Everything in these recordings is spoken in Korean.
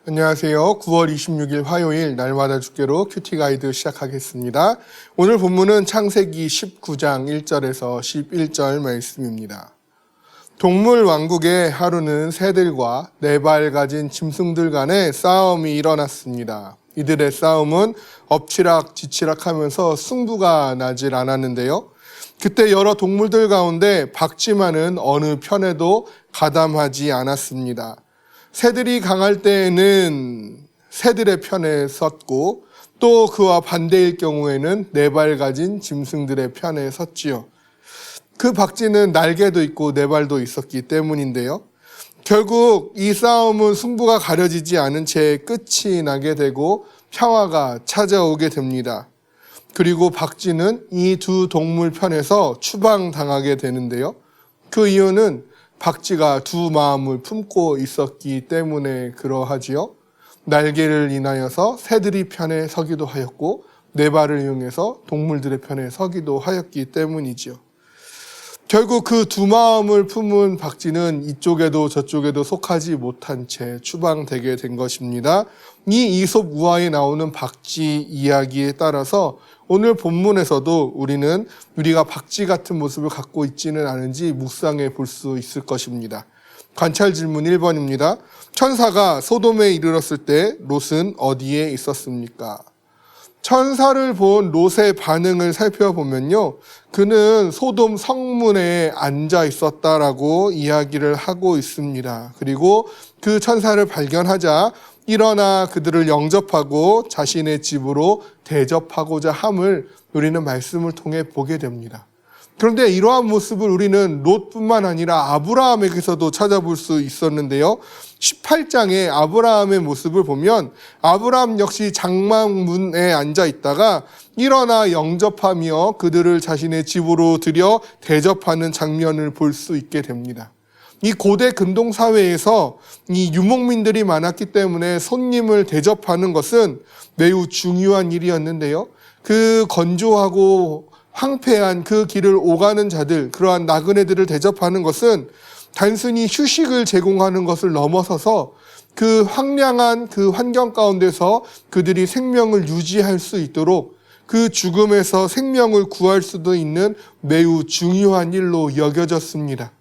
안녕하세요. 9월 26일 화요일 날마다 주께로 큐티 가이드 시작하겠습니다. 오늘 본문은 창세기 19장 1절에서 11절 말씀입니다. 동물 왕국의 하루는 새들과 4발 가진 짐승들 간의 싸움이 일어났습니다. 이들의 싸움은 엎치락뒤치락 하면서 승부가 나질 않았는데요. 그때 여러 동물들 가운데 박쥐만은 어느 편에도 가담하지 않았습니다. 새들이 강할 때에는 새들의 편에 섰고 또 그와 반대일 경우에는 4발 가진 짐승들의 편에 섰지요. 그 박쥐는 날개도 있고 4발도 있었기 때문인데요. 결국 이 싸움은 승부가 가려지지 않은 채 끝이 나게 되고 평화가 찾아오게 됩니다. 그리고 박쥐는 이 두 동물 편에서 추방당하게 되는데요. 그 이유는 박쥐가 두 마음을 품고 있었기 때문에 그러하지요. 날개를 인하여서 새들이 편에 서기도 하였고 4발을 이용해서 동물들의 편에 서기도 하였기 때문이지요. 결국 그 두 마음을 품은 박쥐는 이쪽에도 저쪽에도 속하지 못한 채 추방되게 된 것입니다. 이 이솝 우화에 나오는 박쥐 이야기에 따라서 오늘 본문에서도 우리가 박쥐 같은 모습을 갖고 있지는 않은지 묵상해 볼 수 있을 것입니다. 관찰 질문 1번입니다. 천사가 소돔에 이르렀을 때 롯은 어디에 있었습니까? 천사를 본 롯의 반응을 살펴보면요. 그는 소돔 성문에 앉아 있었다라고 이야기를 하고 있습니다. 그리고 그 천사를 발견하자 일어나 그들을 영접하고 자신의 집으로 대접하고자 함을 우리는 말씀을 통해 보게 됩니다. 그런데 이러한 모습을 우리는 롯뿐만 아니라 아브라함에게서도 찾아볼 수 있었는데요. 18장에 아브라함의 모습을 보면 아브라함 역시 장막문에 앉아 있다가 일어나 영접하며 그들을 자신의 집으로 들여 대접하는 장면을 볼 수 있게 됩니다. 이 고대 근동 사회에서 이 유목민들이 많았기 때문에 손님을 대접하는 것은 매우 중요한 일이었는데요. 그 건조하고 황폐한 그 길을 오가는 자들, 그러한 나그네들을 대접하는 것은 단순히 휴식을 제공하는 것을 넘어서서 그 황량한 그 환경 가운데서 그들이 생명을 유지할 수 있도록 그 죽음에서 생명을 구할 수도 있는 매우 중요한 일로 여겨졌습니다.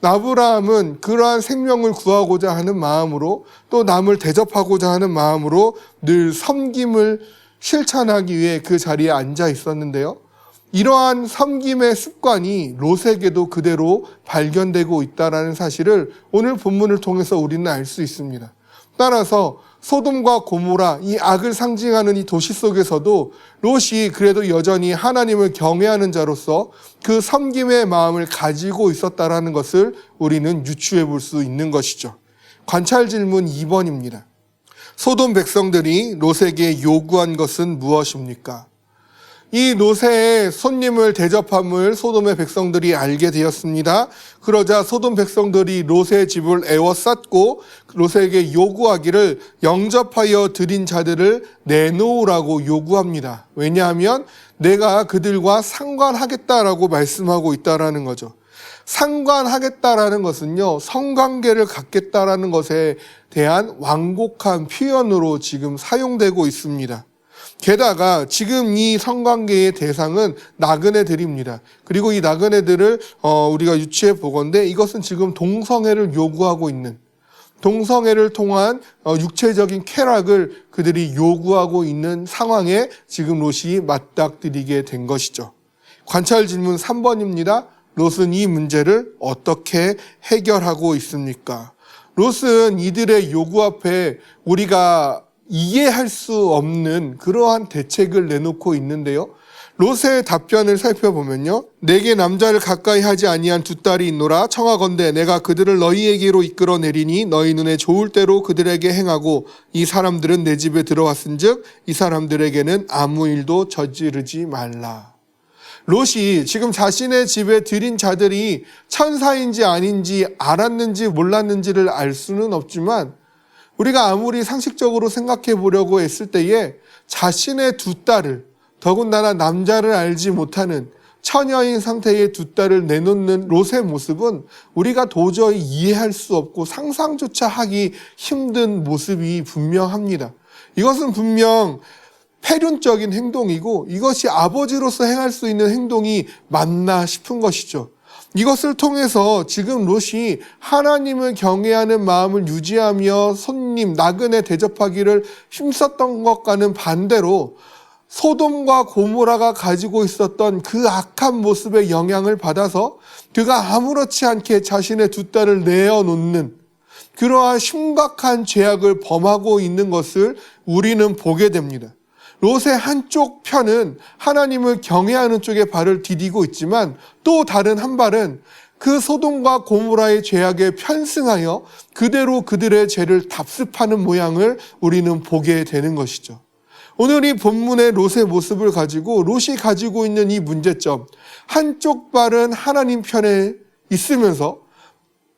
아브라함은 그러한 생명을 구하고자 하는 마음으로 또 남을 대접하고자 하는 마음으로 늘 섬김을 실천하기 위해 그 자리에 앉아 있었는데요. 이러한 섬김의 습관이 롯에게도 그대로 발견되고 있다는 사실을 오늘 본문을 통해서 우리는 알 수 있습니다. 따라서 소돔과 고모라, 이 악을 상징하는 이 도시 속에서도 롯이 그래도 여전히 하나님을 경외하는 자로서 그 섬김의 마음을 가지고 있었다는 것을 우리는 유추해 볼 수 있는 것이죠. 관찰 질문 2번입니다. 소돔 백성들이 롯에게 요구한 것은 무엇입니까? 이 롯의 손님을 대접함을 소돔의 백성들이 알게 되었습니다. 그러자 소돔 백성들이 롯의 집을 에워쌌고 롯에게 요구하기를 영접하여 들인 자들을 내놓으라고 요구합니다. 왜냐하면 내가 그들과 상관하겠다라고 말씀하고 있다라는 거죠. 상관하겠다라는 것은요, 성관계를 갖겠다라는 것에 대한 완곡한 표현으로 지금 사용되고 있습니다. 게다가 지금 이 성관계의 대상은 나그네들입니다. 그리고 이 나그네들을 우리가 유추해 보건대 이것은 지금 동성애를 요구하고 있는, 동성애를 통한 육체적인 쾌락을 그들이 요구하고 있는 상황에 지금 롯이 맞닥뜨리게 된 것이죠. 관찰 질문 3번입니다. 롯은 이 문제를 어떻게 해결하고 있습니까? 롯은 이들의 요구 앞에 우리가 이해할 수 없는 그러한 대책을 내놓고 있는데요. 롯의 답변을 살펴보면요. 내게 남자를 가까이 하지 아니한 2 딸이 있노라. 청하건대 내가 그들을 너희에게로 이끌어 내리니 너희 눈에 좋을 대로 그들에게 행하고 이 사람들은 내 집에 들어왔은즉 이 사람들에게는 아무 일도 저지르지 말라. 롯이 지금 자신의 집에 들인 자들이 천사인지 아닌지 알았는지 몰랐는지를 알 수는 없지만 우리가 아무리 상식적으로 생각해 보려고 했을 때에 자신의 2 딸을, 더군다나 남자를 알지 못하는 처녀인 상태의 두 딸을 내놓는 롯의 모습은 우리가 도저히 이해할 수 없고 상상조차 하기 힘든 모습이 분명합니다. 이것은 분명 패륜적인 행동이고 이것이 아버지로서 행할 수 있는 행동이 맞나 싶은 것이죠. 이것을 통해서 지금 롯이 하나님을 경외하는 마음을 유지하며 손님, 나그네 대접하기를 힘썼던 것과는 반대로 소돔과 고모라가 가지고 있었던 그 악한 모습의 영향을 받아서 그가 아무렇지 않게 자신의 두 딸을 내어놓는 그러한 심각한 죄악을 범하고 있는 것을 우리는 보게 됩니다. 롯의 한쪽 편은 하나님을 경외하는 쪽에 발을 디디고 있지만 또 다른 한 발은 그 소돔과 고모라의 죄악에 편승하여 그대로 그들의 죄를 답습하는 모양을 우리는 보게 되는 것이죠. 오늘 이 본문의 롯의 모습을 가지고 롯이 가지고 있는 이 문제점, 한쪽 발은 하나님 편에 있으면서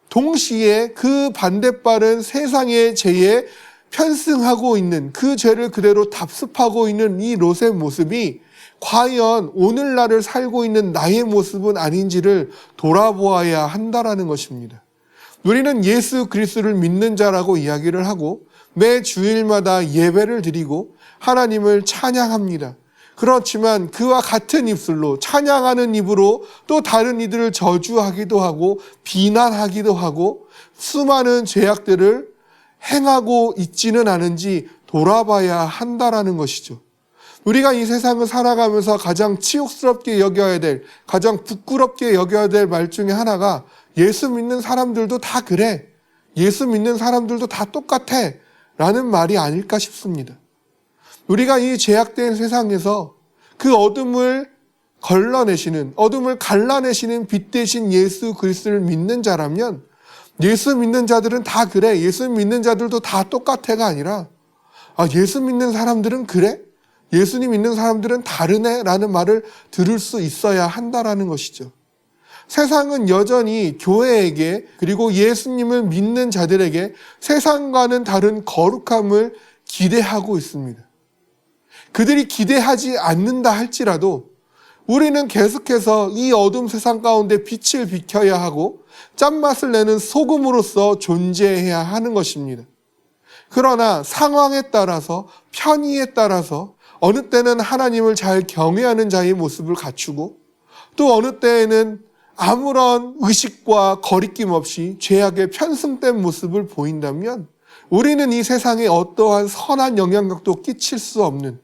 동시에 그 반대발은 세상의 죄에 편승하고 있는, 그 죄를 그대로 답습하고 있는 이 롯의 모습이 과연 오늘날을 살고 있는 나의 모습은 아닌지를 돌아보아야 한다라는 것입니다. 우리는 예수 그리스도를 믿는 자라고 이야기를 하고 매 주일마다 예배를 드리고 하나님을 찬양합니다. 그렇지만 그와 같은 입술로, 찬양하는 입으로 또 다른 이들을 저주하기도 하고 비난하기도 하고 수많은 죄악들을 행하고 있지는 않은지 돌아봐야 한다라는 것이죠. 우리가 이 세상을 살아가면서 가장 치욕스럽게 여겨야 될, 가장 부끄럽게 여겨야 될 말 중에 하나가 예수 믿는 사람들도 다 그래, 예수 믿는 사람들도 다 똑같아 라는 말이 아닐까 싶습니다. 우리가 이 죄악된 세상에서 그 어둠을 걸러내시는, 어둠을 갈라내시는 빛 대신 예수 그리스도를 믿는 자라면 예수 믿는 자들은 다 그래, 예수 믿는 자들도 다 똑같아가 아니라 예수 믿는 사람들은 그래? 예수님 믿는 사람들은 다르네? 라는 말을 들을 수 있어야 한다라는 것이죠. 세상은 여전히 교회에게 그리고 예수님을 믿는 자들에게 세상과는 다른 거룩함을 기대하고 있습니다. 그들이 기대하지 않는다 할지라도 우리는 계속해서 이 어둠 세상 가운데 빛을 비춰야 하고 짠맛을 내는 소금으로서 존재해야 하는 것입니다. 그러나 상황에 따라서, 편의에 따라서 어느 때는 하나님을 잘 경외하는 자의 모습을 갖추고 또 어느 때에는 아무런 의식과 거리낌 없이 죄악에 편승된 모습을 보인다면 우리는 이 세상에 어떠한 선한 영향력도 끼칠 수 없는,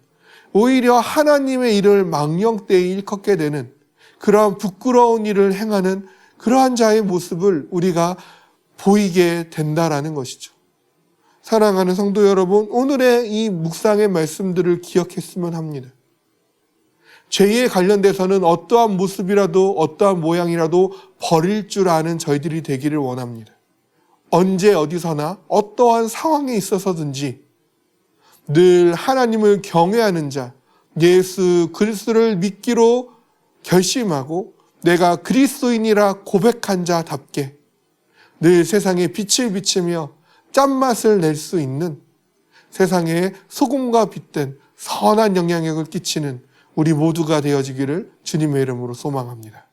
오히려 하나님의 일을 망령되이 일컫게 되는 그러한 부끄러운 일을 행하는 그러한 자의 모습을 우리가 보이게 된다라는 것이죠. 사랑하는 성도 여러분, 오늘의 이 묵상의 말씀들을 기억했으면 합니다. 죄에 관련돼서는 어떠한 모습이라도 어떠한 모양이라도 버릴 줄 아는 저희들이 되기를 원합니다. 언제 어디서나 어떠한 상황에 있어서든지 늘 하나님을 경외하는 자, 예수 그리스도를 믿기로 결심하고 내가 그리스도인이라 고백한 자답게 늘 세상에 빛을 비치며 짠맛을 낼 수 있는, 세상에 소금과 빛된 선한 영향력을 끼치는 우리 모두가 되어지기를 주님의 이름으로 소망합니다.